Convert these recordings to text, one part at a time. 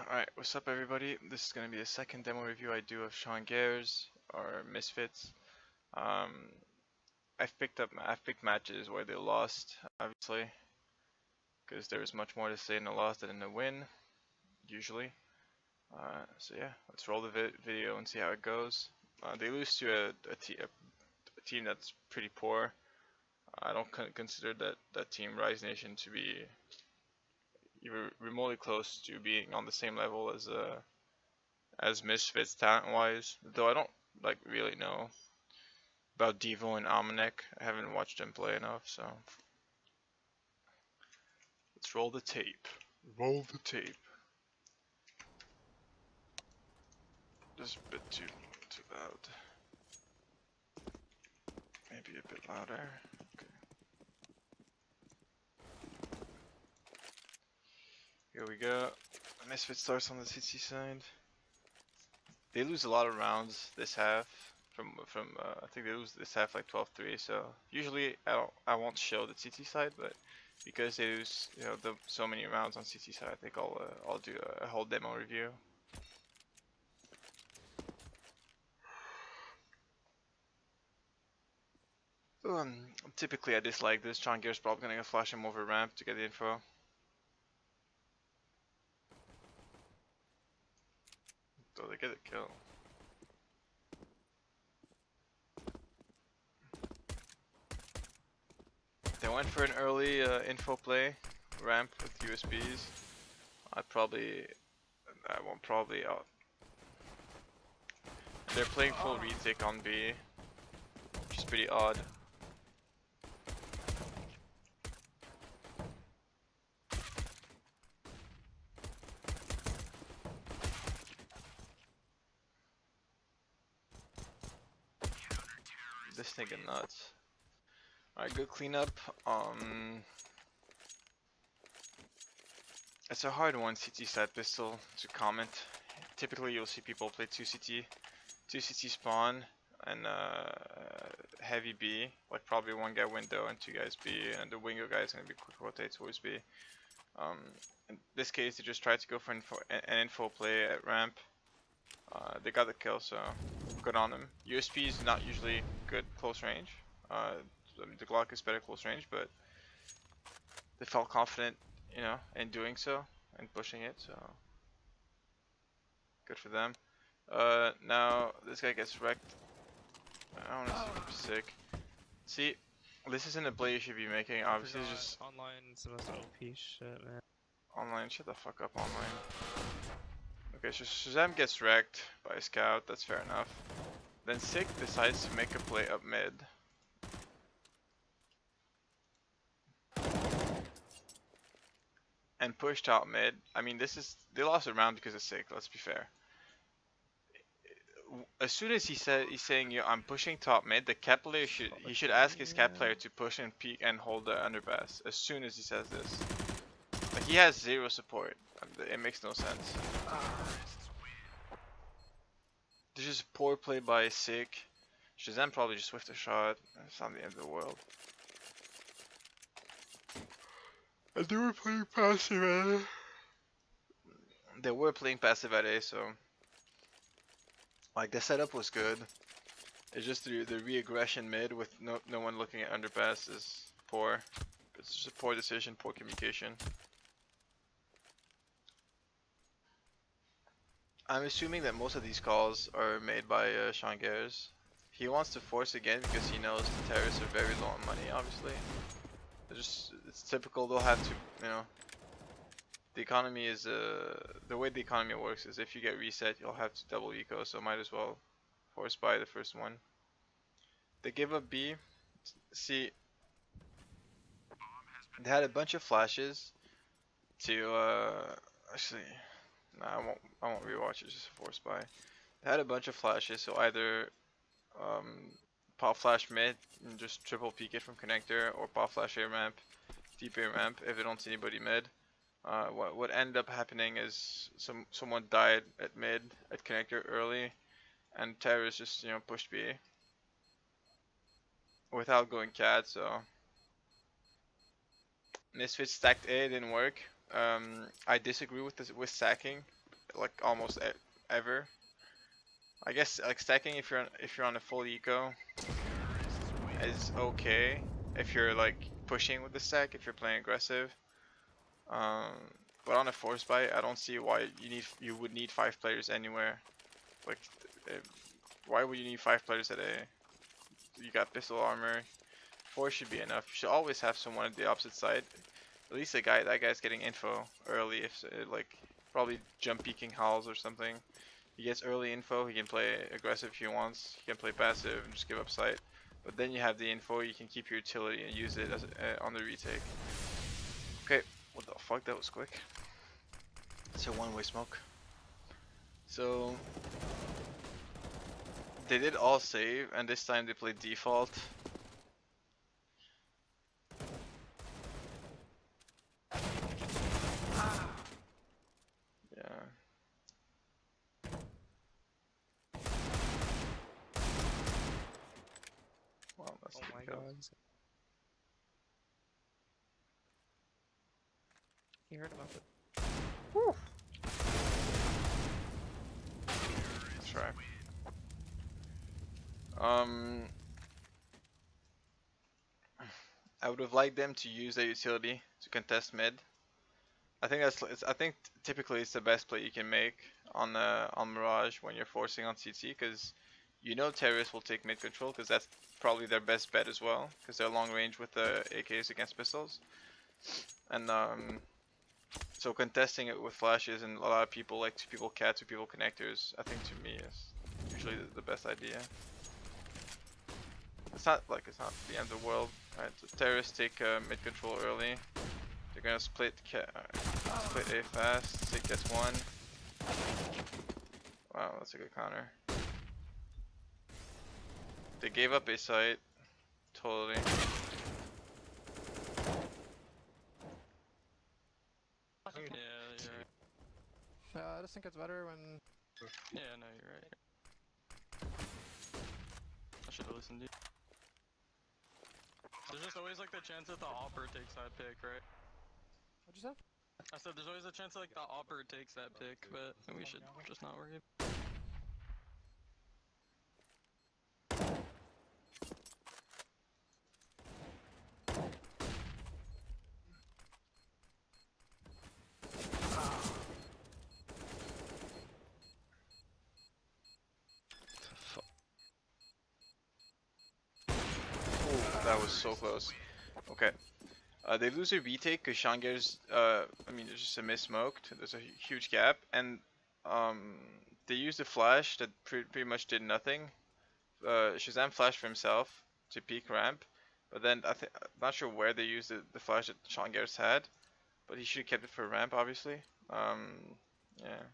Alright, what's up everybody? This is going to be the second demo review I do of Sean Gares or Misfits. Um, I've picked matches where they lost, obviously, because there's much more to say in a loss than in a win, usually. So yeah, let's roll the video and see how it goes. They lose to a team that's pretty poor. I don't consider that team Rise Nation to be even remotely close to being on the same level as Misfits talent-wise, though I don't really know about Devo and Almanac. I haven't watched them play enough, so let's roll the tape. Roll the tape. Just a bit too loud. Maybe a bit louder. Okay. Here we go. Misfit starts on the CT side. They lose a lot of rounds this half. I think they lose this half like 12-3. So usually I won't show the CT side, but because they lose so many rounds on CT side, I think I'll do a whole demo review. Typically I dislike this. Sean Gares probably gonna flash him over ramp to get the info. So they get a kill. They went for an early info play ramp with USBs. I won't probably out. They're playing full retake on B, which is pretty odd. This nigga nuts. Alright, good cleanup. It's a hard one, CT side pistol, to comment. Typically you'll see people play 2 CT spawn and heavy B, like probably one guy window and 2 guys B, and the window guy is going to be quick rotate towards B. In this case they just tried to go for an info play at ramp. They got the kill, so good on them. USP is not usually good close range. I mean, the Glock is better close range, but they felt confident, in doing so and pushing it, so good for them. Now this guy gets wrecked. I want to see sick. See, this isn't a play you should be making. Obviously, it's just online. It's the most OP shit, man. Online. Shut the fuck up, online. Okay, so Shazam gets wrecked by a scout. That's fair enough. Then Sick decides to make a play up mid. And push top mid. I mean, they lost a round because of Sick. Let's be fair. As soon as he's saying, "Yo, I'm pushing top mid," the cap player should ask his cap player to push and peek and hold the underpass. As soon as he says this, like, he has zero support. It makes no sense. This is poor play by Sick. Shazam probably just whiffed a shot. It's not the end of the world. And they were playing passive at A. They were playing passive at A, so like the setup was good. It's just the re-aggression mid with no one looking at underpass is poor. It's just a poor decision, poor communication. I'm assuming that most of these calls are made by Sean Gares. He wants to force again because he knows the terrorists are very low on money, obviously. It's typical. They'll have to, the economy is, the way the economy works is if you get reset, you'll have to double eco, so might as well force buy the first one. They give up B. See, they had a bunch of flashes to, actually, nah, I won't rewatch it, just a force buy. They had a bunch of flashes, so either pop flash mid and just triple peek it from connector, or pop flash A ramp, deep A ramp if they don't see anybody mid. What ended up happening is someone died at mid at connector early, and terrorists just pushed B without going cat. So Misfits stacked A, didn't work. I disagree with this with stacking. like almost ever. I guess like stacking if you're on a full eco is okay if you're like pushing with the stack, if you're playing aggressive. Um, but on a force buy, I don't see why you would need 5 players anywhere. Like, uh, why would you need 5 players at A? You got pistol armor. 4 should be enough. You should always have someone at the opposite side. At least that guy's getting info early. If like probably jump peeking howls or something. He gets early info. He can play aggressive if he wants. He can play passive and just give up sight. But then you have the info. You can keep your utility and use it as on the retake. Okay, what the fuck? That was quick. It's a one-way smoke. So they did all save, and this time they played default. Yeah. Well, that's Oh good my kill. god. He heard about it. Woo. Let's try. I would have liked them to use their utility to contest mid. I think typically it's the best play you can make on Mirage when you're forcing on CT, because you know terrorists will take mid control, because that's probably their best bet as well, because they're long range with the AKs against pistols. And so contesting it with flashes, and a lot of people like 2 people cat, 2 people connectors, I think to me is usually the best idea. It's not the end of the world. Alright, so terrorists take mid control early. They're gonna split A fast. Sig gets 1. Wow, that's a good counter. They gave up A site. Totally. Yeah, you're right. I just think it's better when... Yeah, no, you're right. I should have listened to you. There's just always like the chance that the opper takes that pick, right? What'd you say? I said there's always a chance like the opper takes that pick, but we should just not worry. Oh, that was so close. Okay. They lose their retake because Shanger's, I mean, there's just a miss smoked. There's a huge gap, and they used a flash that pretty much did nothing. Shazam flashed for himself to peek ramp, but then I'm not sure where they used the flash that Shanger's had, but he should have kept it for ramp, obviously. Yeah.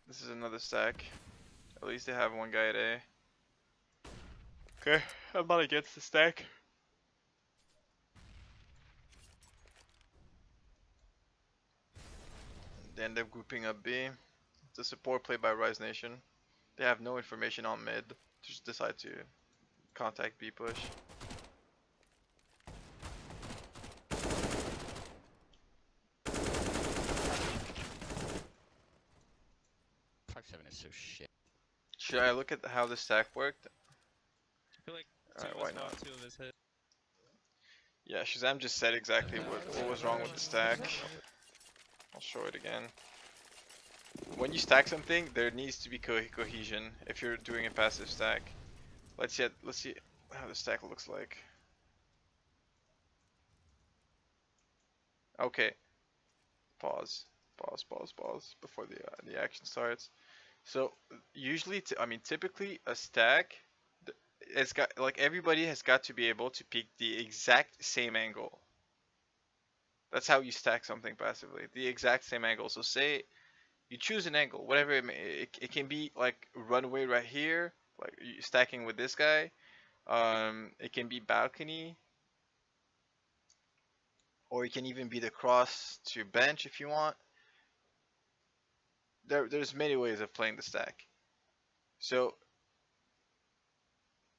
This is another stack. At least they have one guy at A. Okay, I'm not against the stack. They end up grouping up B. It's a support play by Rise Nation. They have no information on mid. Just decide to contact B push. 5-7 is so shit. Should I look at how the stack worked? I feel like Alright, two why of us not? got 2 of his hits. Yeah, Shazam just said exactly what was wrong with the stack. I'll show it again. When you stack something, there needs to be cohesion if you're doing a passive stack. Let's see how the stack looks like. Okay. Pause before the action starts. So usually, I mean, typically a stack, it's got like everybody has got to be able to peek the exact same angle. That's how you stack something passively, the exact same angle. So say you choose an angle, whatever it can be, like runway right here, like stacking with this guy. It can be balcony, or it can even be the cross to bench if you want. There's many ways of playing the stack. So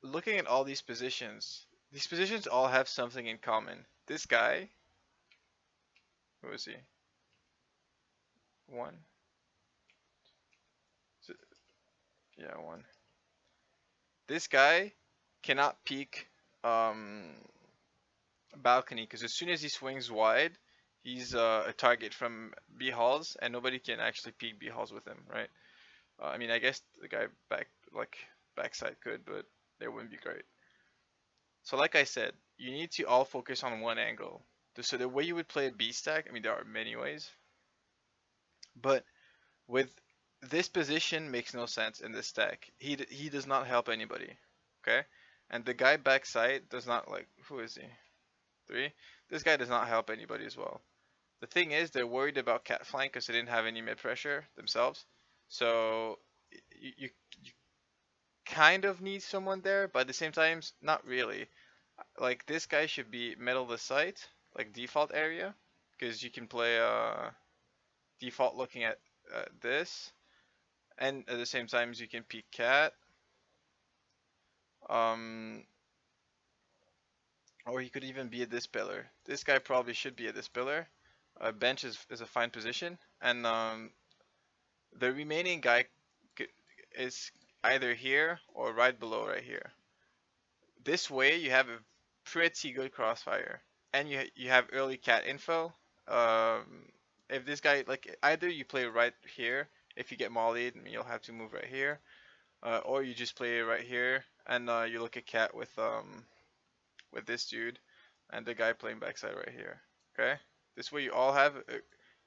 looking at all these positions, These positions all have something in common. This guy, who is he? One. Yeah, one. This guy cannot peek balcony because as soon as he swings wide, he's a target from B halls, and nobody can actually peek B halls with him, right? I mean, I guess the guy backside could, but it wouldn't be great. So like I said, you need to all focus on one angle. So the way you would play a B stack, I mean, there are many ways, but with this position makes no sense in this stack. He does not help anybody, okay? And the guy backside does not, like, who is he? 3. This guy does not help anybody as well. The thing is, they're worried about cat flank because they didn't have any mid pressure themselves. So you kind of need someone there, but at the same time, not really. Like, this guy should be middle of the site, like default area, because you can play default looking at this, and at the same time you can peek cat. Or he could even be at this pillar. This guy probably should be at this pillar. Bench is a fine position, and the remaining guy is either here or right below right here. This way you have a pretty good crossfire, and you have early cat info. If this guy, like, either you play right here, if you get mollied, you'll have to move right here, or you just play right here, and you look at cat with this dude, and the guy playing backside right here. Okay, this way you all have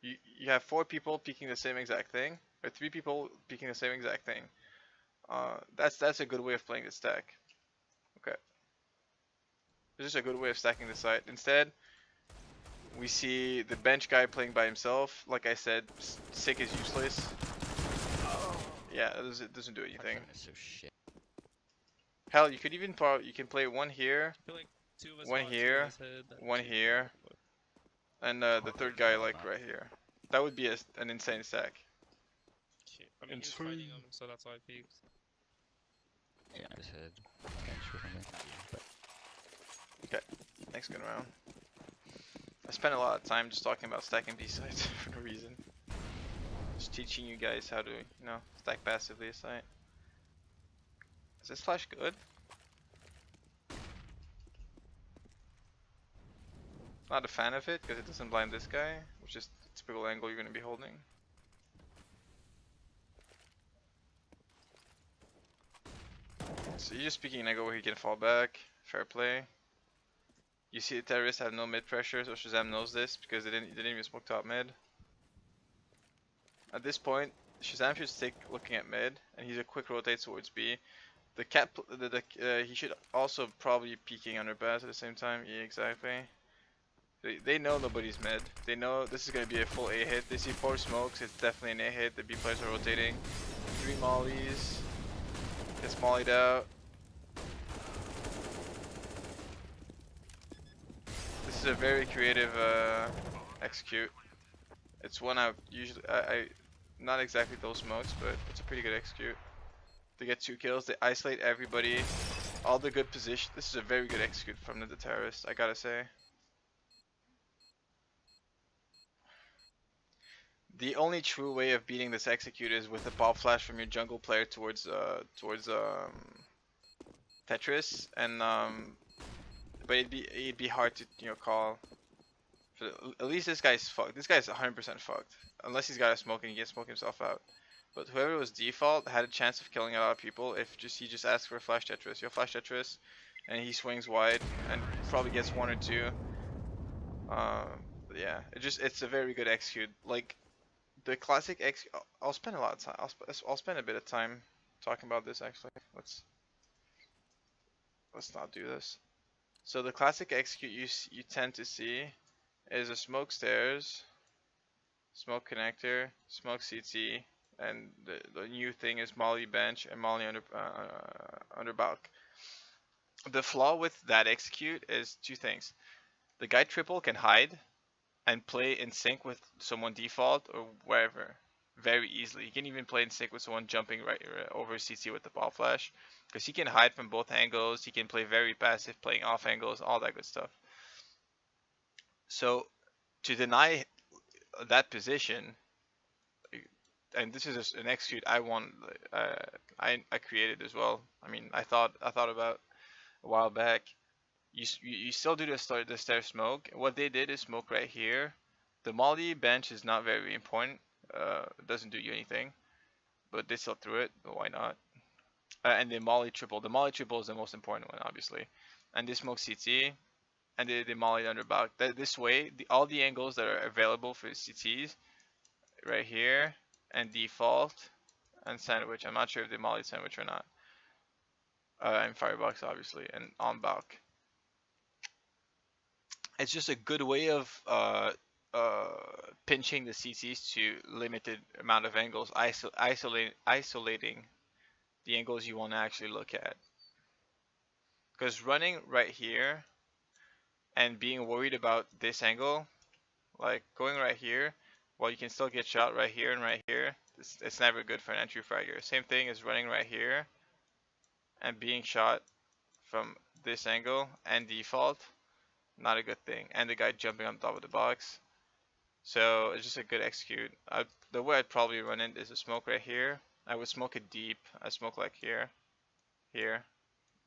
you have 4 people peeking the same exact thing, or 3 people peeking the same exact thing. That's a good way of playing the stack. Okay, it's just a good way of stacking the site. Instead, we see the bench guy playing by himself. Like I said, sick is useless. Yeah, it doesn't do anything. Is so shit. Hell, you could even you can play one here, I feel like 2 of us one got 2 here, of us hit, then one 2 here, and the third guy like right here. That would be an insane stack. Shit. I mean, he was fighting him, so that's why I peeked. Yeah, I just had bench or something. But Next good round. I spent a lot of time just talking about stacking B sites for no reason. Just teaching you guys how to, stack passively a site. Is this flash good? Not a fan of it because it doesn't blind this guy, which is the typical angle you're going to be holding. So you're just picking an angle where he can fall back. Fair play. You see the terrorists have no mid pressure, so Shazam knows this because they didn't even smoke top mid. At this point, Shazam should stick looking at mid, and he's a quick rotate towards B. The cat, he should also probably be peeking under Baz at the same time. Yeah, exactly. They know nobody's mid. They know this is gonna be a full A hit. They see 4 smokes. It's definitely an A hit. The B players are rotating. 3 mollies. Gets mollied out. This is a very creative execute. It's one I usually I not exactly those smokes, but it's a pretty good execute. They get 2 kills. They isolate everybody. All the good position. This is a very good execute from the terrorist, I gotta say. The only true way of beating this execute is with a pop flash from your jungle player towards Tetris, and but it'd be hard to call. At least this guy's fucked. This guy's 100% fucked, unless he's got a smoke and he can smoke himself out. But whoever was default had a chance of killing a lot of people if he just asks for a flash Tetris. You'll flash Tetris, and he swings wide and probably gets 1 or 2. But yeah, it's a very good execute. Like, the classic I'll spend a lot of time. I'll spend a bit of time talking about this actually. Let's not do this. So the classic execute you tend to see is a smoke stairs, smoke connector, smoke CT, and the new thing is molly bench and molly under bulk. The flaw with that execute is 2 things. The guy triple can hide and play in sync with someone default or wherever. very easily. He can even play in sync with someone jumping right over CT with the ball flash, because he can hide from both angles. He can play very passive, playing off angles, all that good stuff. So to deny that position, and this is an execute I want, I created as well. I mean, I thought about a while back. You still do the stair smoke. What they did is smoke right here. The molly bench is not very important. It doesn't do you anything, but they still threw it. But why not? And the molly triple. The molly triple is the most important one, obviously. And they smoke CT, and they molly under back. This way, all the angles that are available for CTs, right here, and default, and sandwich. I'm not sure if they molly sandwich or not. And firebox, obviously, and on back. It's just a good way of pinching the CTs to limited amount of angles, isolating the angles you want to actually look at. Because running right here and being worried about this angle, like going right here, while you can still get shot right here and right here, it's never good for an entry fragger. Same thing as running right here and being shot from this angle and default, not a good thing. And the guy jumping on top of the box. So it's just a good execute. The way I'd probably run it is a smoke right here. I would smoke it deep. I smoke like here, here,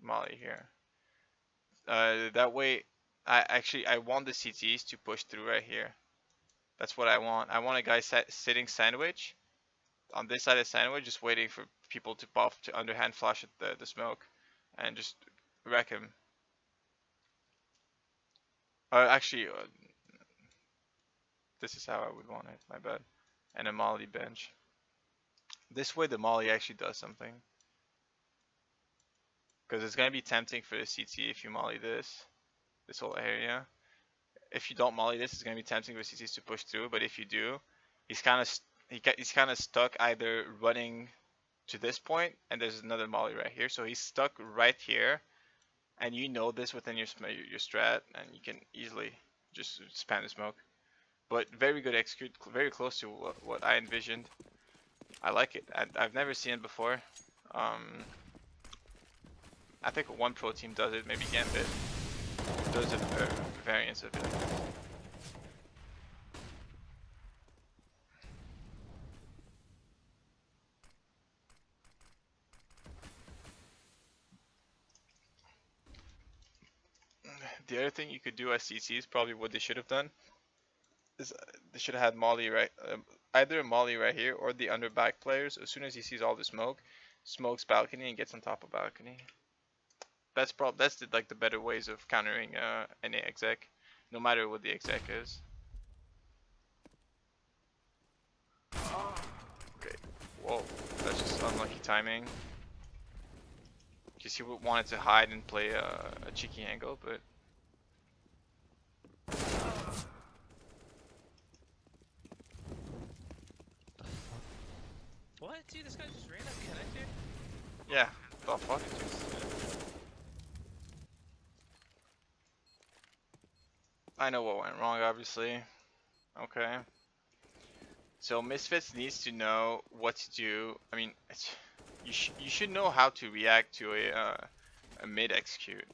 molly here. That way, I want the CTs to push through right here. That's what I want. I want a guy sitting sandwich on this side of sandwich, just waiting for people to pop to underhand flash at the smoke, and just wreck him. Actually, this is how I would want it. My bad. And a molly bench. This way, the molly actually does something. Because it's gonna be tempting for the CT if you molly this whole area. If you don't molly this, it's gonna be tempting for CTs to push through. But if you do, he's kind of stuck either running to this point, and there's another molly right here. So he's stuck right here, and you know this within your strat, and you can easily just spam the smoke. But very good execute, very close to what I envisioned. I like it. I've never seen it before. I think one pro team does it, maybe Gambit does a variance of it. The other thing you could do as CCs, probably what they should have done, is they should have had molly right, either a molly right here or the under back players. As soon as he sees all the smoke, smokes balcony and gets on top of balcony. That's the better ways of countering NA exec, no matter what the exec is. Okay, whoa, that's just unlucky timing. Because he wanted to hide and play a cheeky angle, but. What? Dude, this guy just ran up connector? Yeah, the fuck? I know what went wrong, obviously. Okay. So Misfits needs to know what to do. I mean, you should know how to react to a mid execute.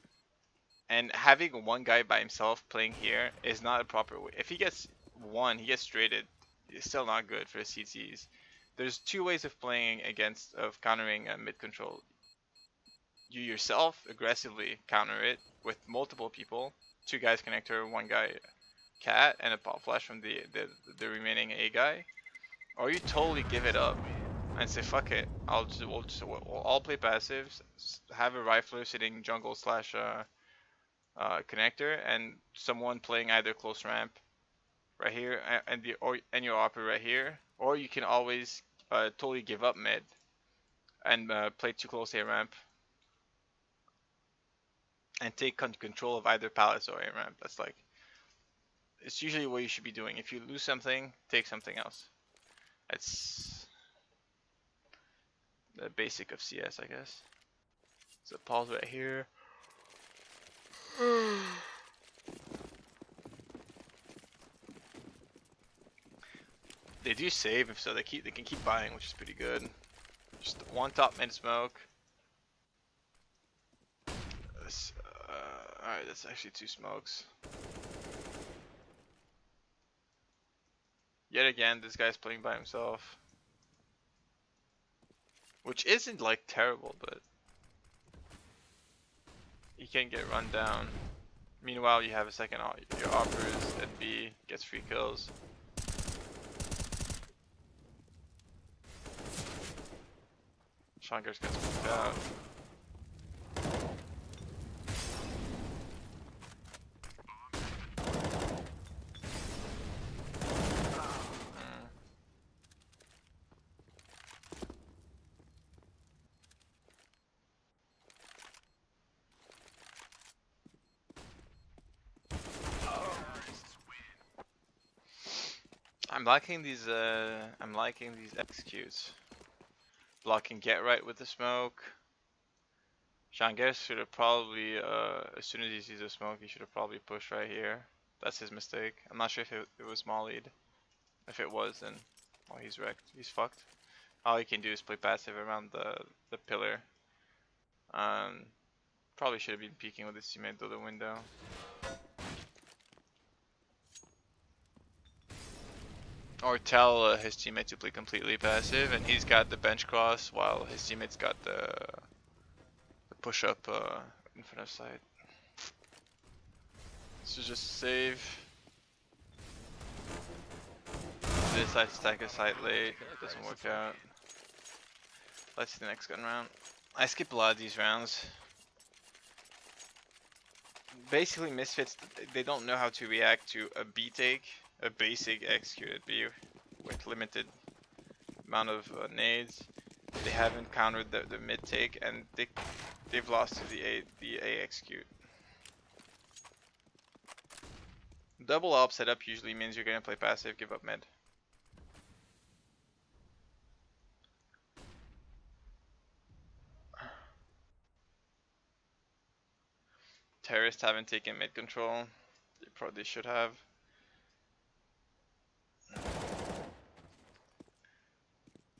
And having one guy by himself playing here is not a proper way. If he gets one, he gets traded. It's still not good for the CTs. There's two ways of playing of countering mid control. You yourself aggressively counter it with multiple people, 2 guys connector, 1 guy cat, and a pop flash from the remaining A guy, or you totally give it up and say fuck it. We'll all play passives, have a rifler sitting jungle slash connector, and someone playing either close ramp right here and your opera right here, or you can always totally give up mid and play too close A ramp and take control of either palace or A ramp. It's usually what you should be doing. If you lose something, take something else. It's the basic of CS, I guess. So pause right here. They do save, so they can keep buying, which is pretty good. Just one top mid smoke. Alright, that's actually 2 smokes. Yet again, this guy's playing by himself. Which isn't like terrible, but he can get run down. Meanwhile, you have a second, your offers at B, gets free kills. Shankar's gets smoked out. I'm liking these executes. Blocking get right with the smoke. Shangar should have probably, as soon as he sees the smoke, he should have probably pushed right here. That's his mistake. I'm not sure if it was mollied. If it was, then, well, he's wrecked. He's fucked. All he can do is play passive around the pillar. Probably should have been peeking with his teammate through the window. Or tell his teammate to play completely passive, and he's got the bench cross while his teammate's got the push up in front of side. So just save. They decide to stack a site late, it doesn't work out. Let's see the next gun round. I skip a lot of these rounds. Basically, Misfits, they don't know how to react to a B take, a basic executed B with limited amount of nades. They haven't countered the mid take, and they've lost to the A execute. Double op setup usually means you're gonna play passive, give up mid. Terrorists haven't taken mid control. They probably should have.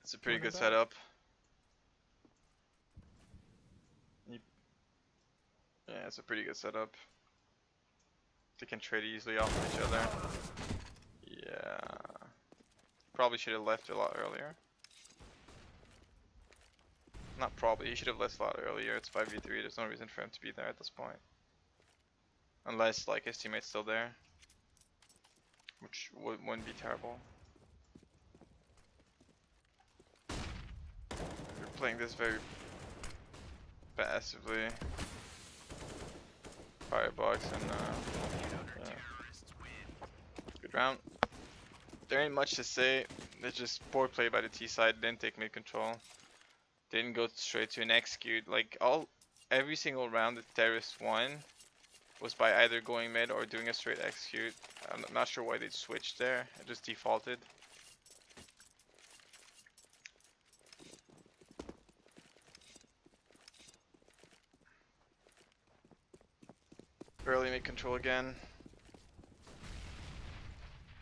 It's a pretty good setup. Yeah, it's a pretty good setup. They can trade easily off of each other. Yeah. Probably should have left a lot earlier. Not probably, he should have left a lot earlier. It's 5v3, there's no reason for him to be there at this point. Unless like his teammate's still there. Which wouldn't be terrible. You're playing this very passively. Firebox and yeah. Good round. There ain't much to say. There's just poor play by the T side. Didn't take mid control. Didn't go straight to an execute. Like every single round the terrorists won was by either going mid or doing a straight execute. I'm not sure why they switched there. It just defaulted. Early mid control again.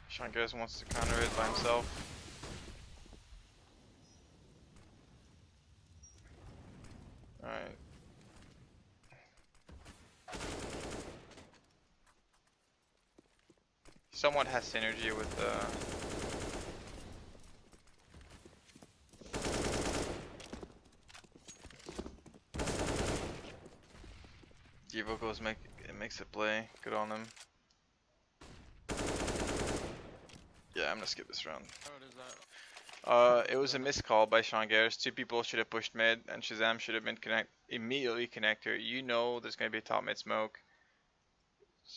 Shangas wants to counter it by himself. Alright. Somewhat has synergy with Devo goes makes it play. Good on him. Yeah, I'm gonna skip this round. What is that? It was a missed call by Shangares. 2 people should have pushed mid, and Shazam should have been immediately connector. You know there's gonna be a top mid smoke.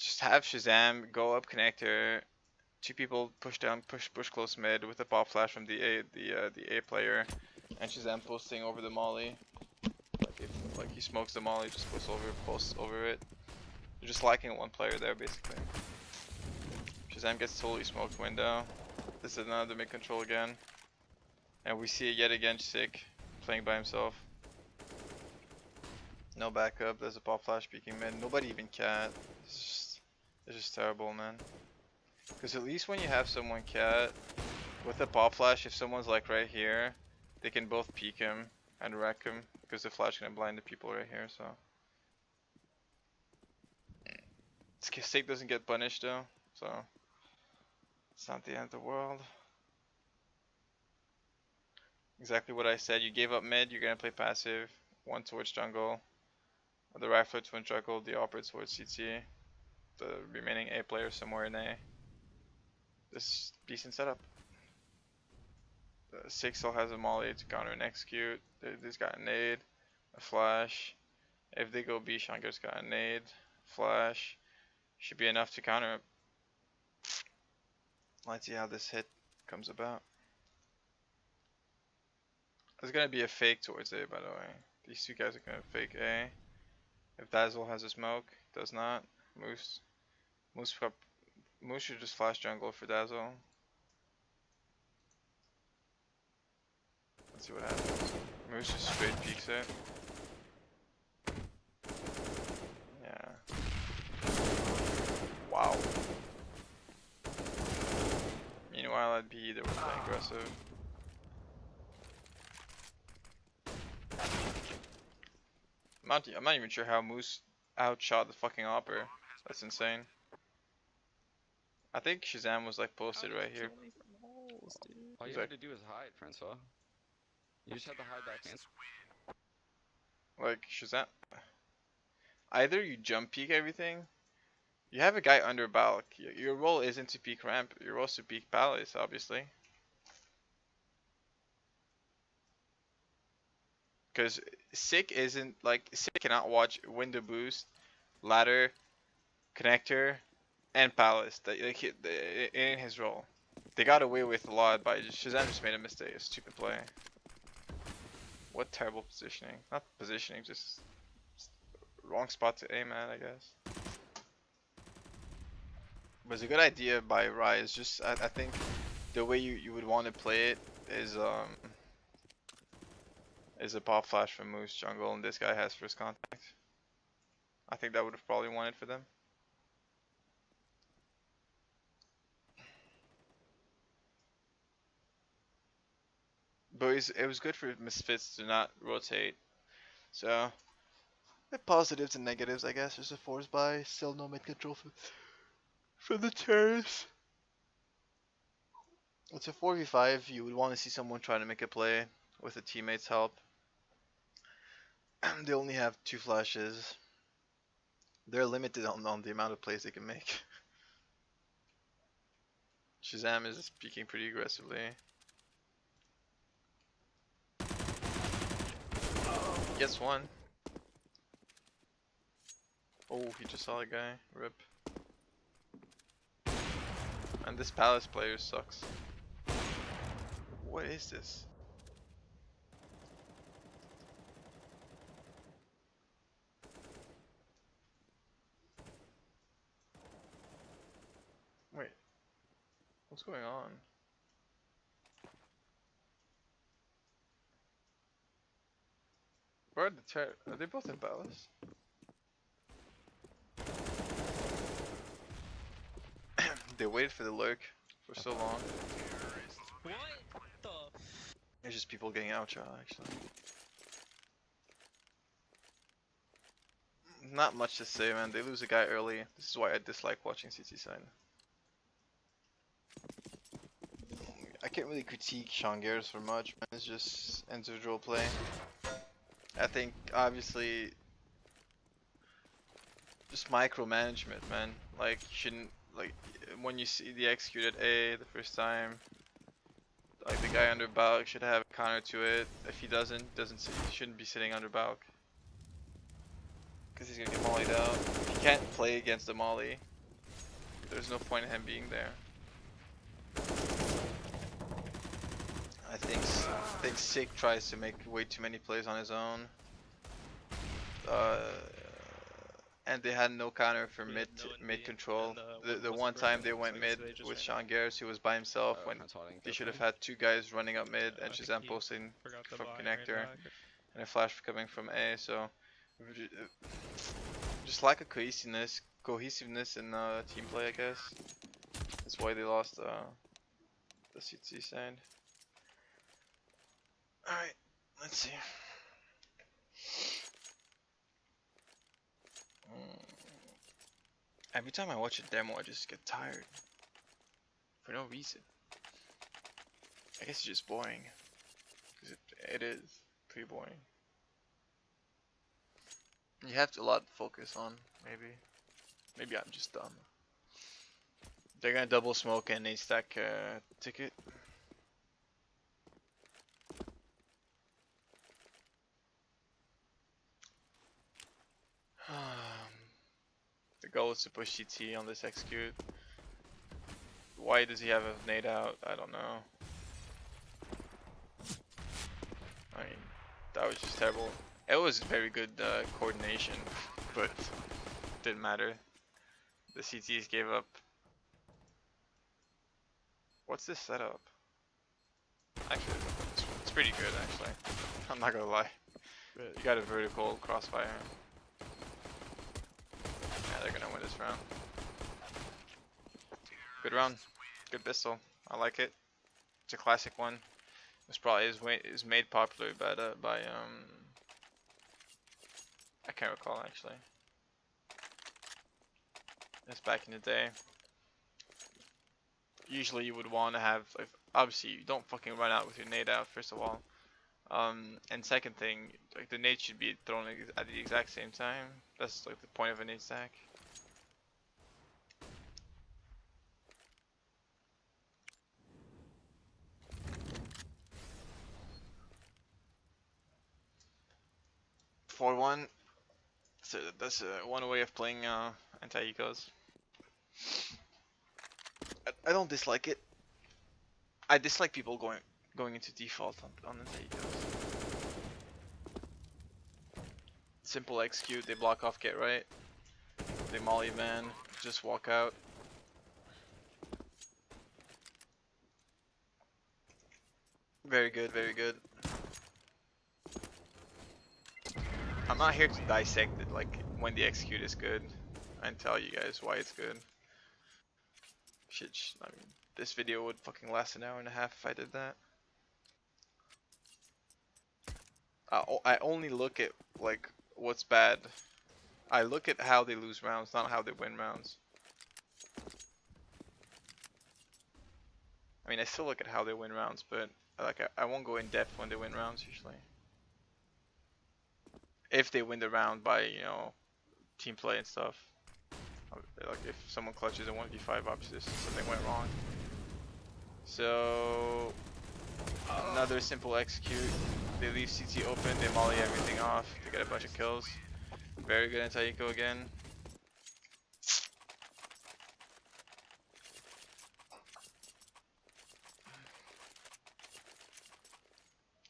Just have Shazam go up connector. 2 people push down, push close mid with a pop flash from the A player, and Shazam posting over the molly. Like he smokes the molly, just posts over it. You're just lacking one player there basically. Shazam gets totally smoked window. This is another mid control again. And we see it yet again, Sick playing by himself. No backup, there's a pop flash peeking mid. Nobody even cat. It's just terrible, man. Because at least when you have someone cat, with the pop flash, if someone's like right here, they can both peek him and wreck him because the flash gonna blind the people right here. So Sick doesn't get punished though, so it's not the end of the world. Exactly what I said. You gave up mid. You're gonna play passive. One towards jungle. The rifler towards jungle. The operator towards CT. The remaining A player somewhere in A. This decent setup. Sick still has a molly to counter and execute. They've got a nade, a flash. If they go B, Shangar's got a nade, flash. Should be enough to counter it. Let's see how this hit comes about. There's gonna be a fake towards A, by the way. These two guys are gonna fake A. If Dazzle has a smoke, does not. Moose should just flash jungle for Dazzle. Let's see what happens. Moose just straight peeks it. Yeah. Wow. Meanwhile at B, they were playing aggressive. I'm not even sure how Moose outshot the fucking Opper. That's insane. I think Shazam was like posted right here. All you had to do was hide, Francois. You just had to hide back in. Like Shazam. Either you jump peek everything. You have a guy under Balk. Your role isn't to peek ramp. Your role is to peek Palace, obviously. Because Sick cannot watch window boost, ladder, connector, and Palace. In his role. They got away with a lot by Shazam just made a mistake, a stupid play. What terrible positioning. Not positioning, just wrong spot to aim at, I guess. But it's a good idea by Rise. Just I think the way you would want to play it is a pop flash from Moose jungle, and this guy has first contact. I think that would have probably won it for them. But it was good for Misfits to not rotate. So, the positives and negatives, I guess. There's a force buy, still no mid control for the terrorists. It's a 4v5. You would want to see someone trying to make a play with a teammate's help. They only have 2 flashes. They're limited on the amount of plays they can make. Shazam is peeking pretty aggressively. Gets one. Oh, he just saw a guy. Rip. And this Palace player sucks. What is this? Wait. What's going on? Where are the are they both in Palace? They waited for the lurk for so long. What the? It's just people getting outshot, actually. Not much to say, man. They lose a guy early. This is why I dislike watching CT side. I can't really critique Sean Garris for much, man. It's just individual play. I think, obviously, just micromanagement, man. Like, you shouldn't, like, when you see the execute at A the first time, like, the guy under Balk should have a counter to it. If he doesn't he shouldn't be sitting under Balk. Because he's gonna get mollied out. If he can't play against the molly, there's no point in him being there. I think Sick tries to make way too many plays on his own. And they had no counter for mid control. The one time they went mid with Sean Garris, who was by himself, when they should have had 2 guys running up mid and Shazam posting from connector and a flash coming from A. So just lack of cohesiveness in team play, I guess. That's why they lost the CT side. Alright, let's see. Every time I watch a demo, I just get tired. For no reason. I guess it's just boring. Because it is pretty boring. You have to a lot to focus on, maybe. Maybe I'm just dumb. They're gonna double smoke and a stack ticket. The goal is to push CT on this execute. Why does he have a nade out? I don't know. I mean, that was just terrible. It was very good coordination, but didn't matter. The CTs gave up. What's this setup? Actually, it's pretty good actually. I'm not gonna lie. You got a vertical crossfire. Yeah, they're gonna win this round. Good round. Good pistol. I like it. It's a classic one. It's probably is made popular by I can't recall actually. It's back in the day. Usually you would want to have, like, obviously you don't fucking run out with your nade out first of all. And second thing, like the nade should be thrown at the exact same time. That's like the point of a nade stack. (4-1). So that's one way of playing anti-ecos. I don't dislike it. I dislike people going into default on anti-ecos. Simple execute, they block off get right. They molly van, just walk out. Very good, very good. I'm not here to dissect it, like when the execute is good, and tell you guys why it's good. Shit, I mean, this video would fucking last an hour and a half if I did that. I only look at like what's bad. I look at how they lose rounds, not how they win rounds. I mean, I still look at how they win rounds, but like I won't go in depth when they win rounds usually. If they win the round by, you know, team play and stuff. Like if someone clutches a 1v5, obviously something went wrong. So another simple execute. They leave CT open, they molly everything off, they get a bunch of kills. Very good anti-eco again.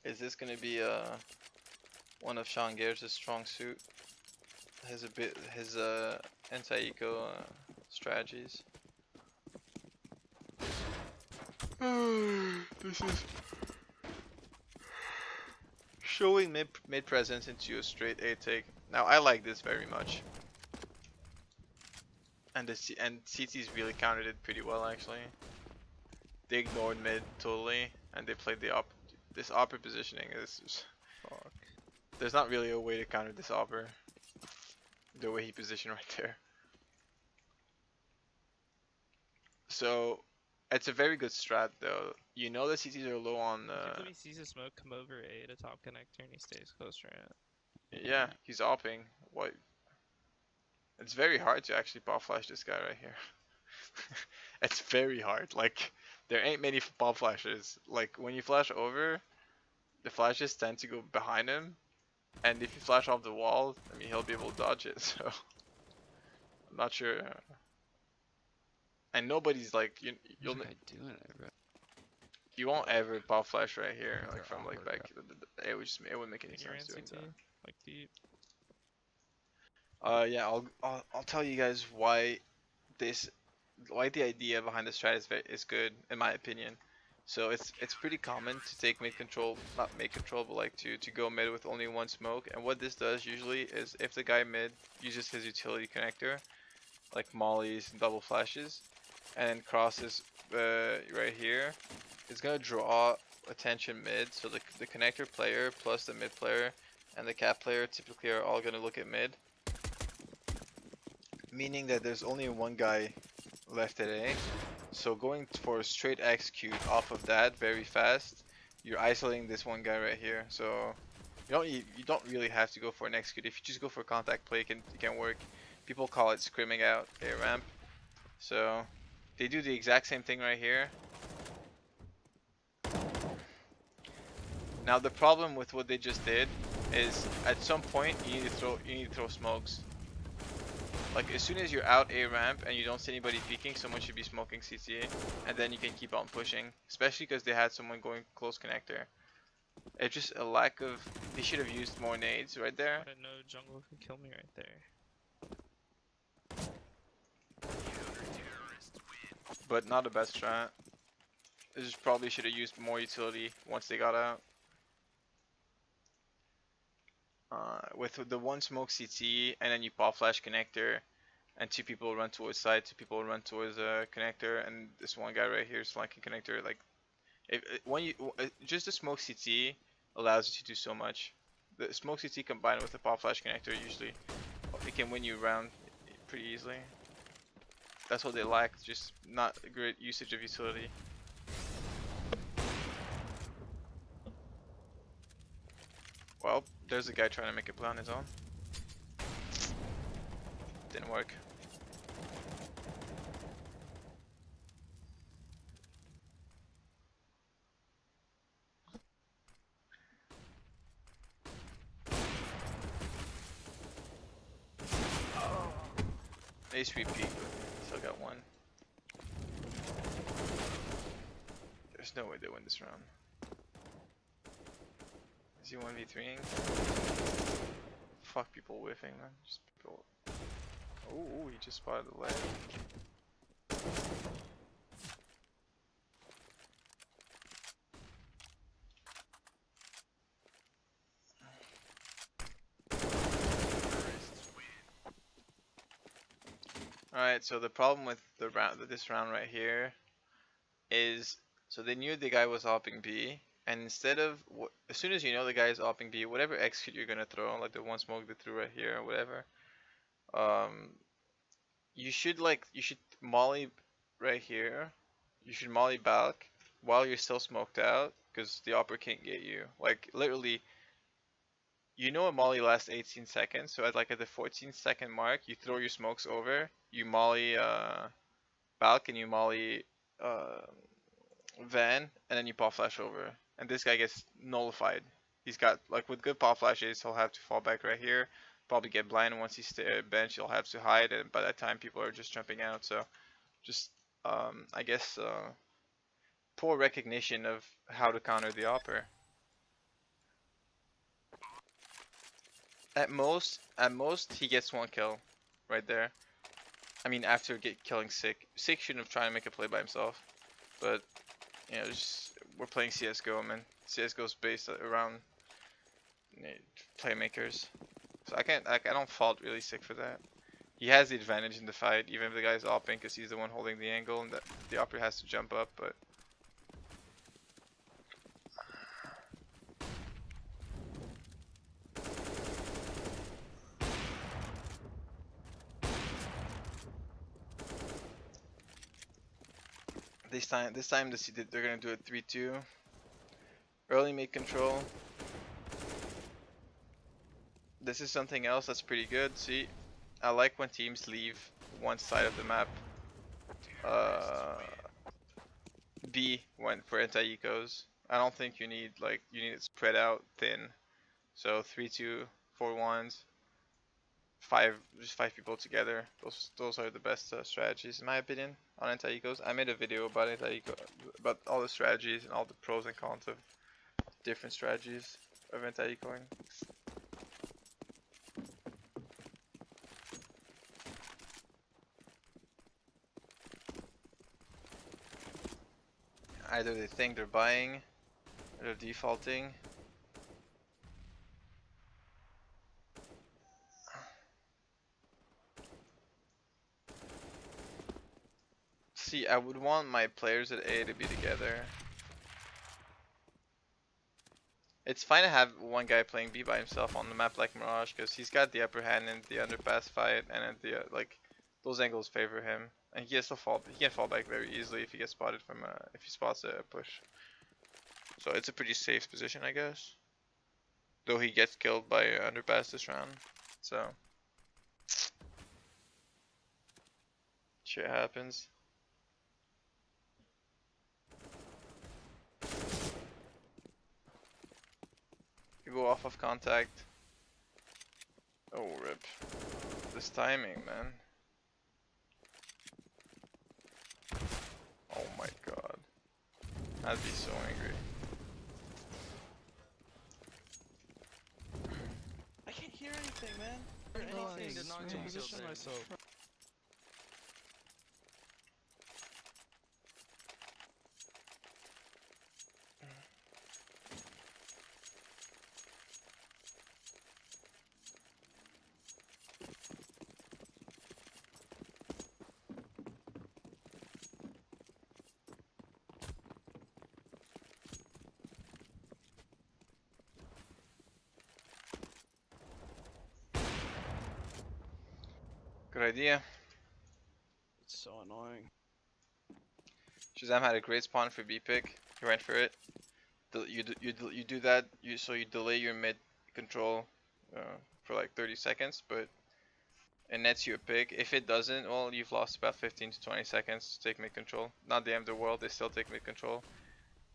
Is this gonna be one of Sean Gairs' strong suit? His anti-eco strategies. This is showing mid presence into a straight A take. Now I like this very much, and CT's really countered it pretty well actually. They ignored mid totally, and they played this upper positioning is. Fuck. There's not really a way to counter this upper. The way he positioned right there. So it's a very good strat though. You know the CTs are low on He sees a smoke come over A to top connector and he stays close to it. Yeah, he's opping. What? It's very hard to actually pop flash this guy right here. It's very hard. Like there ain't many pop flashes. Like when you flash over, the flashes tend to go behind him. And if you flash off the wall, I mean, he'll be able to dodge it, so I'm not sure. And nobody's like, you'll doing it, bro. You won't ever pop flash right here, like from like back. It wouldn't make any sense doing that. Like deep. Yeah, I'll tell you guys why the idea behind the strat is good in my opinion. So it's pretty common to take mid control, not mid control, but like to go mid with only one smoke. And what this does usually is if the guy mid uses his utility connector, like mollies and double flashes, and then crosses right here is gonna draw attention mid. So the connector player plus the mid player and the cap player typically are all gonna look at mid, meaning that there's only one guy left at A. So going for a straight execute off of that very fast, you're isolating this one guy right here. So you don't really have to go for an execute. If you just go for a contact play, it can work. People call it scrimming out a ramp. So they do the exact same thing right here. Now the problem with what they just did is at some point you need to throw smokes. Like as soon as you're out a ramp and you don't see anybody peeking, someone should be smoking CTA, and then you can keep on pushing. Especially because they had someone going close connector. It's just a lack of. They should have used more nades right there. I didn't know jungle could kill me right there. But not the best strat. They just probably should have used more utility once they got out. With the one smoke CT and then you pop flash connector, and two people run towards side, two people run towards connector, and this one guy right here is flanking connector. Like, just the smoke CT allows you to do so much. The smoke CT combined with the pop flash connector usually it can win you around pretty easily. That's what they lack, just not a great usage of utility. Well, there's a guy trying to make a play on his own. Didn't work. Ace repeat, still got one. There's no way they win this round. Is he 1v3ing? Fuck people whiffing, man. Just people. Oh, he just spotted the leg. Alright, so the problem with this round right here is, so they knew the guy was opping B, and instead of, as soon as you know the guy is opping B, whatever execute you're gonna throw, like the one smoke they threw right here or whatever, you should molly right here, you should molly back while you're still smoked out, because the opper can't get you. Like literally, you know a molly lasts 18 seconds, so at the 14-second mark, you throw your smokes over, you molly Balk and you molly Van, and then you pop flash over. And this guy gets nullified. He's got, like with good pop flashes, he'll have to fall back right here, probably get blind. Once he's bench, he'll have to hide, and by that time people are just jumping out. So just, I guess, poor recognition of how to counter the opper. At most he gets one kill right there. I mean, after killing Sick. Sick shouldn't have tried to make a play by himself. But, you know, we're playing CSGO, man. CSGO's based around playmakers. So I don't fault really Sick for that. He has the advantage in the fight, even if the guy's opping, because he's the one holding the angle, and the operator has to jump up, but... This time they're gonna do it 3-2. Early mid control. This is something else that's pretty good. See, I like when teams leave one side of the map. B went for anti-ecos. I don't think you need it spread out thin. So 3-2, 4-1s, just 5 people together. Those are the best strategies in my opinion on anti-ecos. I made a video about about all the strategies and all the pros and cons of different strategies of anti-ecoing. Either they think they're buying, or they're defaulting. See, I would want my players at A to be together. It's fine to have one guy playing B by himself on the map like Mirage, because he's got the upper hand in the underpass fight, and at the like those angles favor him, and he has to fall. He can fall back very easily if he gets spotted from if he spots a push. So it's a pretty safe position, I guess. Though he gets killed by underpass this round, so shit happens. You go off of contact. Oh rip. This timing, man. Oh my god. I'd be so angry. I can't hear anything, man. Anything did not get Position killed myself. Good idea. It's so annoying. Shazam had a great spawn for B pick. He went for it. You do that. So you delay your mid control for like 30 seconds, but it nets you a pick. If it doesn't, well, you've lost about 15 to 20 seconds to take mid control. Not the end of the world. They still take mid control.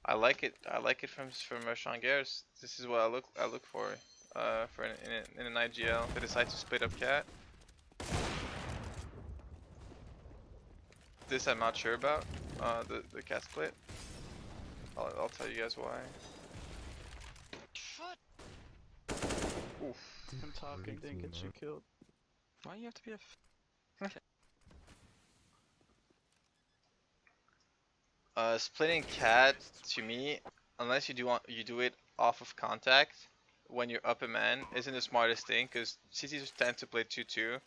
I like it. I like it from Sean Garris. This is what I look for in an IGL. If they decide to split up cat. This I'm not sure about, the cat split. I'll tell you guys why. Shut. Oof. I'm talking, didn't get you killed. Why do you have to be a Splitting cat to me, unless you do it off of contact when you're up a man, isn't the smartest thing, because CTs tend to play 2-2, to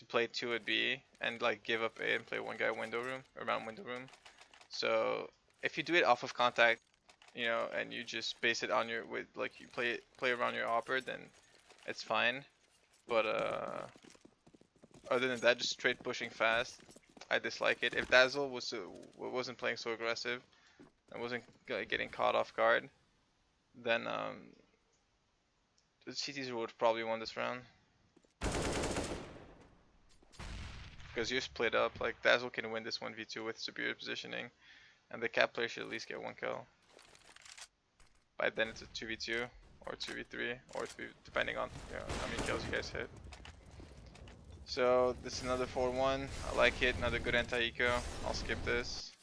play 2 at B and like give up A and play one guy window room around window room. So if you do it off of contact, you know, and you just base it on your like you play around your opper, then it's fine. But other than that, just straight pushing fast, I dislike it. If Dazzle wasn't playing so aggressive and wasn't getting caught off guard, then the CTs would probably won this round. Because you're split up, like Dazzle can win this 1v2 with superior positioning, and the cat player should at least get 1 kill. By then it's a 2v2 or 2v3 or 3, depending on how many kills you guys hit. So this is another 4-1. I like it. Another good anti-eco. I'll skip this.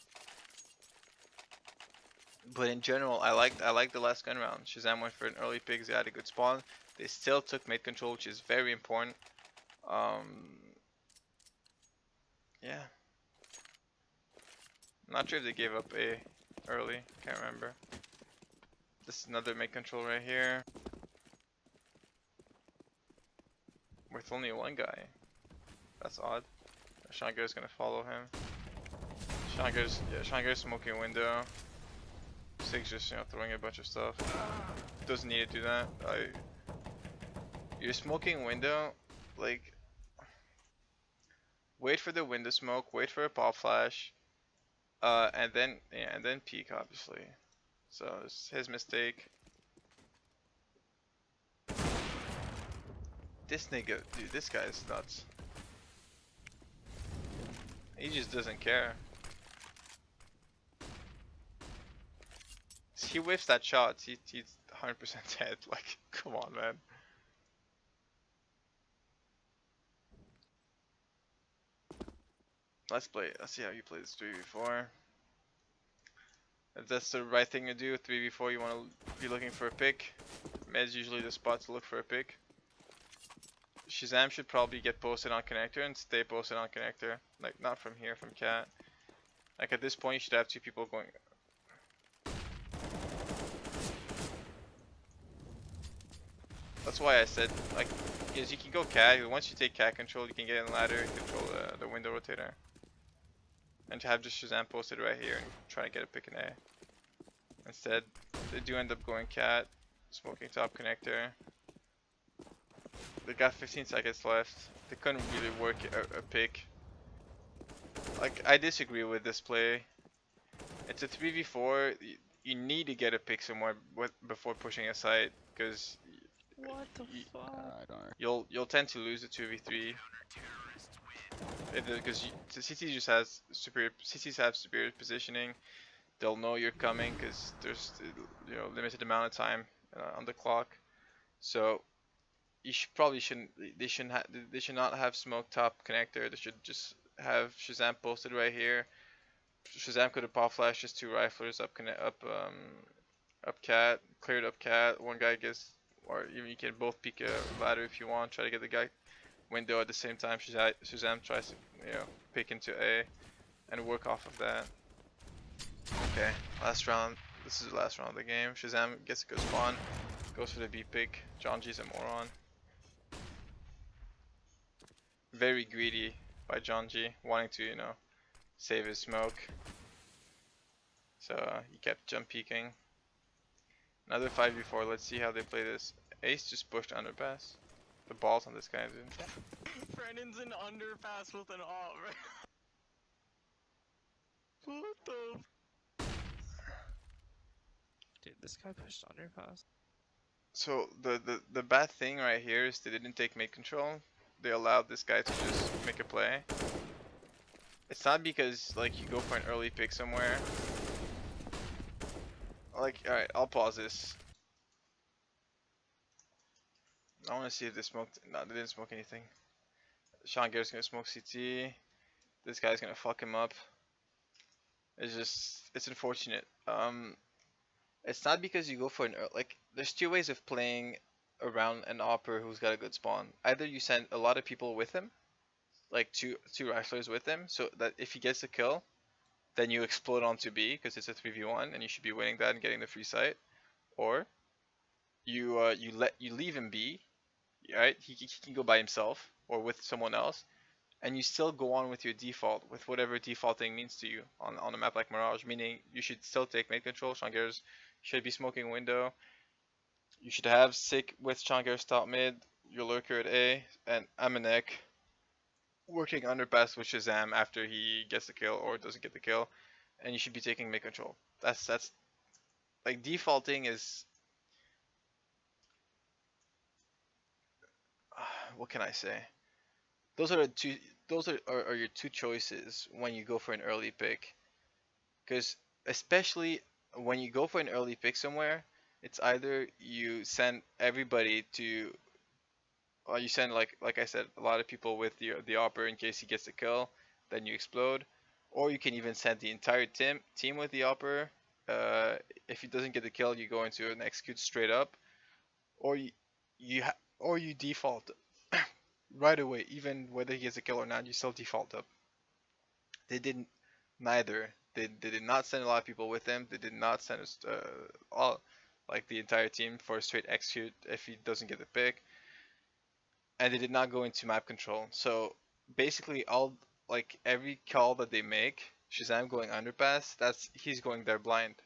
But in general, I like the last gun round. Shazam went for an early pick. They had a good spawn. They still took mid control, which is very important. Yeah. I'm not sure if they gave up A early. Can't remember. This is another mid control right here. With only one guy. That's odd. Shangar's gonna follow him. Shangar's smoking window. Sig's just throwing a bunch of stuff. Doesn't need to do that. You're smoking window, like wait for the window smoke, wait for a pop flash, and then peek obviously. So it's his mistake. This nigga, dude, this guy is nuts. He just doesn't care. He whiffs that shot. He's 100% dead. Like, come on, man. Let's see how you play this 3v4. If that's the right thing to do, 3v4, you want to be looking for a pick. Med's usually the spot to look for a pick. Shazam should probably get posted on connector and stay posted on connector. Like, not from here, from cat. Like, at this point, you should have 2 people going. That's why I said, like, is you can go cat. Once you take cat control, you can get in the ladder and control the window rotator. and to have just Shazam posted right here and try to get a pick an A. Instead, they do end up going cat, smoking top connector. They got 15 seconds left. They couldn't really work a pick. Like, I disagree with this play. It's a 3v4. You need to get a pick somewhere before pushing a site, because What the fuck? I don't know. you'll tend to lose the 2v3. Because CT just has superior. CTs have superior positioning. They'll know you're coming because there's limited amount of time on the clock. So you probably shouldn't. They shouldn't. They should not have smoke top connector. They should just have Shazam posted right here. Shazam could have pop flashed just two riflers up cat, cleared up cat. One guy gets, or even you can both peek a ladder if you want. Try to get the guy window at the same time. Shazam tries to pick into A and work off of that. Okay, last round. This is the last round of the game. Shazam gets a good spawn, goes for the B pick. John G's a moron. Very greedy by John G, wanting to save his smoke. So he kept jump peeking. Another 5v4. Let's see how they play this. Ace just pushed underpass. The balls on this guy, dude. Brennan's an underpass with an op. What the? Dude, this guy pushed underpass. So the bad thing right here is they didn't take mid control. They allowed this guy to just make a play. It's not because like you go for an early pick somewhere. Like, alright, I'll pause this. I want to see if they smoked. No, they didn't smoke anything. Sean Garrett's gonna smoke CT. This guy's gonna fuck him up. It's unfortunate. It's not because you go for an like. There's two ways of playing around an opper who's got a good spawn. Either you send a lot of people with him, like two wrestlers with him, so that if he gets a kill, then you explode onto B because it's a 3v1 and you should be winning that and getting the free site. Or you leave him B, right? He can go by himself or with someone else, and you still go on with your default, with whatever defaulting means to you on a map like Mirage, meaning you should still take mid control. Shangar's should be smoking window. You should have Sick with Shangar's top mid, your lurker at A, and Amanek working underpass with Shazam after he gets the kill or doesn't get the kill, and you should be taking mid control. That's like defaulting is what can I say? Those are the two. Those are your two choices when you go for an early pick, because especially when you go for an early pick somewhere, it's either you send everybody to, or you send like I said, a lot of people with the opper in case he gets the kill, then you explode, or you can even send the entire team with the opper. If he doesn't get the kill, you go into an execute straight up, or you default right away, even whether he gets a kill or not, you still default up. They didn't neither. They did not send a lot of people with them. They did not send us all like the entire team for a straight execute if he doesn't get the pick. And they did not go into map control. So basically all like every call that they make, Shazam going underpass, he's going there blind.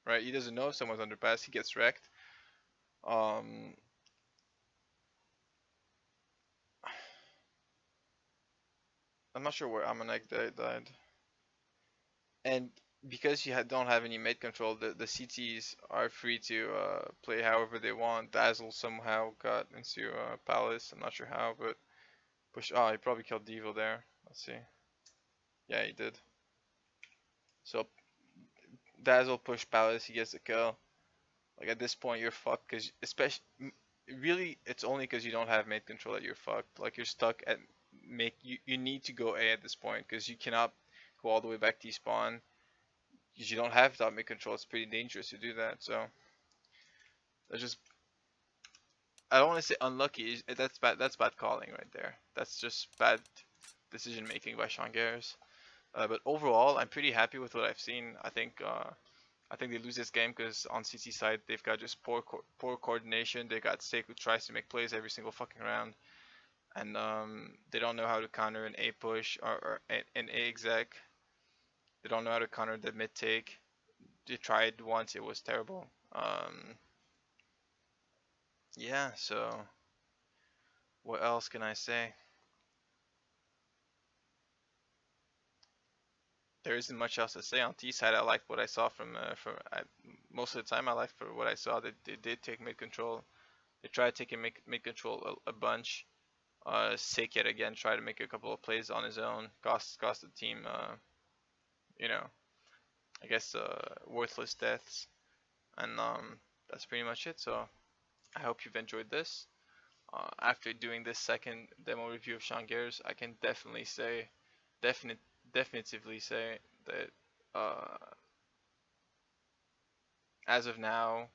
Right? He doesn't know if someone's underpass, he gets wrecked. I'm not sure where Amanek died. And because you don't have any mid control, the CTs are free to play however they want. Dazzle somehow got into Palace. I'm not sure how, but oh, he probably killed Devo there. Let's see. Yeah, he did. So Dazzle pushed Palace. He gets the kill. Like at this point, you're fucked because especially really it's only because you don't have mid control that you're fucked. Like you're stuck at you need to go A at this point because you cannot go all the way back to spawn. Because you don't have top mid control, it's pretty dangerous to do that. So that's just, I don't want to say unlucky. That's bad. That's bad calling right there. That's just bad decision making by Sean Garris. But overall, I'm pretty happy with what I've seen. I think they lose this game because on CT side they've got just poor coordination. They got Stake who tries to make plays every single fucking round, and they don't know how to counter an A push or an A exec. They don't know how to counter the mid take. They tried once, it was terrible. Yeah, so what else can I say? There isn't much else to say on T side. I liked what I saw from most of the time. I liked for what I saw. They did take mid control. They tried taking mid control a bunch. Sick yet again tried to make a couple of plays on his own. Cost the team. You know, I guess worthless deaths. And that's pretty much it. So I hope you've enjoyed this. After doing this second demo review of Sean Gears, I can definitely say, definitively say that as of now,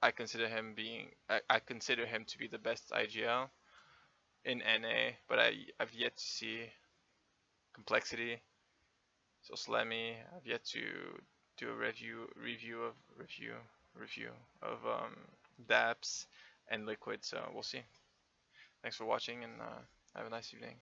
I consider him to be the best IGL in NA, but I've yet to see complexity. So Slemmy, I've yet to do a review of Daps and Liquid. So we'll see. Thanks for watching, and have a nice evening.